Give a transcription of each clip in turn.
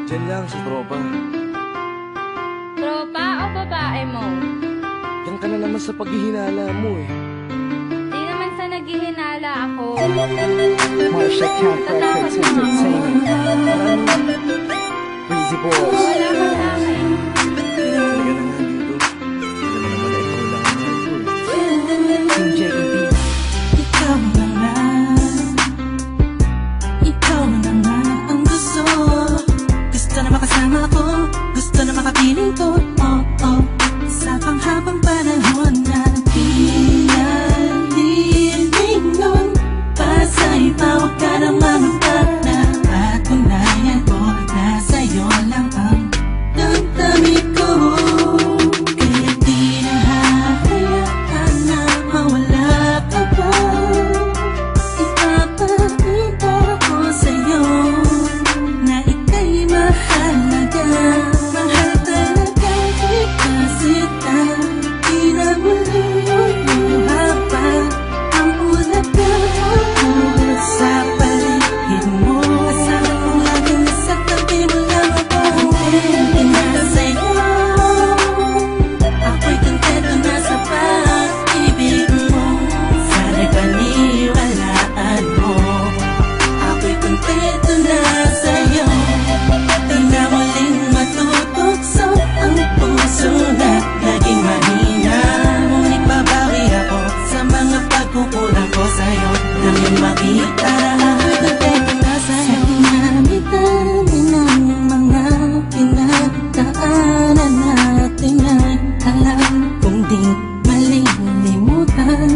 Diyan lang sa tropa. Tropa o babae mo? Yan ka na naman sa paghihinala mo eh. Di naman sa naghihinala ako. Marsha Camp Records Entertainment. Breezy Boys. Wala ka sa akin. Talaga na nga dito. Alam mo naman na ikaw lang ang mahal ko eh. Team JEB. Ikaw na nga. Ikaw na nga ang gusto. Gusto na makasama ko. Gusto na makapiling ko. Oh, oh. Sa panghabang panahon na pinaliling nun. Pasa'y tawag ka na manutag na patunayan ko na sa'yo lang ang damdamin ko. Kaya di na hahayaan na mawala ka pa. Ipapakita ko sa'yo na ika'y mahalaga. Mahal talaga kasi di na muli haba ang ulap na ako sa paligid mo. Kasama ko lagi nasa tabi mo lang ako. Hindi na sa'yo. Ako'y kontento na sa pag-ibig mo. Sana'y paniwalaan mo. Ako'y kontento na sa'yo. Di na muling matutukso ang puso na naging mahina. Ngunit babawi ako sa mga pagkukulang ko sa'yo. Nang yung makita na ako'y kontento na sa'yo. Sa dinami-dami ng mga pinagdaanan natin ay alam kong di malilimutan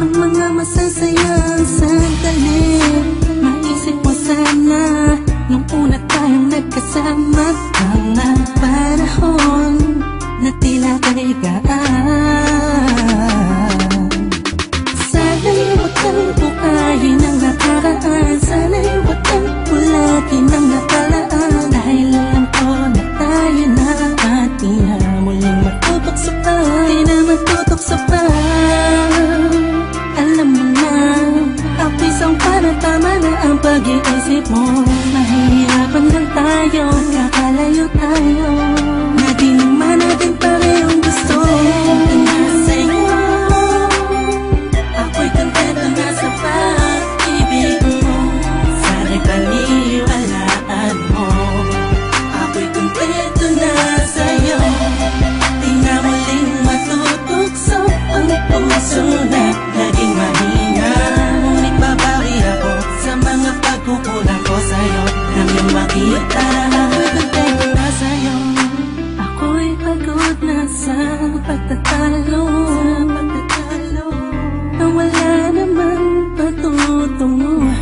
ang mga masasayang sandali. Maisip mo sana nung una tayong nagkasama, mga panahon na tila kay gaan. Sana'y huwag kang bukayin ang nakaraan. Sana'y huwag kang ulatin ang nakalaan. Dahil alam ko na tayo na at di na muling matutok sa pa. Di na matutok sa pa. Alam mo na, ako'y sangpa na tama na ang pag-iisip mo. Mahihirapan lang tayo, kakalayo tayo. Na di naman natin parehong gusto. Na sa'yo, ako'y kontento na sa pag-ibig mo. Sana'y paniwalaan mo. Ako'y kontento na sa'yo. Di na muling matutukso ang puso na naging mahina. Ngunit babawi ako sa mga pagkukulang ko sa'yo. Nang yung makita na ako'y kontento na sa'yo. Ako'y pagod na sa pagtatalo. Na wala namang patutunguhan.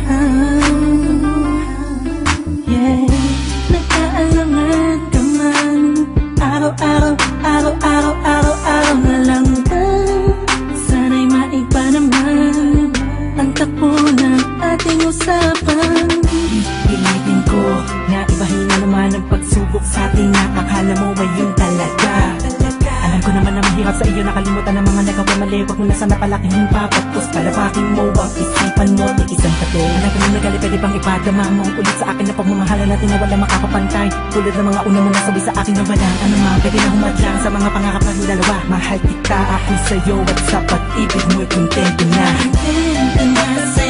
Yeah, nagkaalangan ka man. Araw-araw, araw-araw, araw-araw na lang ba? Sana'y maiba naman ang takbo ng ating usapan. Pilitin ko na ibahin na naman ang pagsubok sa ating nakakala mo ba yun talaga? Alam ko naman na mahirap sa iyo nakalimutan ang mga nagkakamali. Huwag mo na sana palaking papagpos. Palapakin mo ang isipan mo, tikisan ka to. Alam ko na nagali, pwede bang ipadama mo ulit sa akin na pagmamahala natin na wala makakapantay. Tulad ng mga una mo nasabi sa akin na walang ano nga, pwede na humadlang sa mga pangarap natin dalawa. Mahal kita, ako sa'yo at sa pag-ibig mo'y kontento na. Kontento na sa'yo.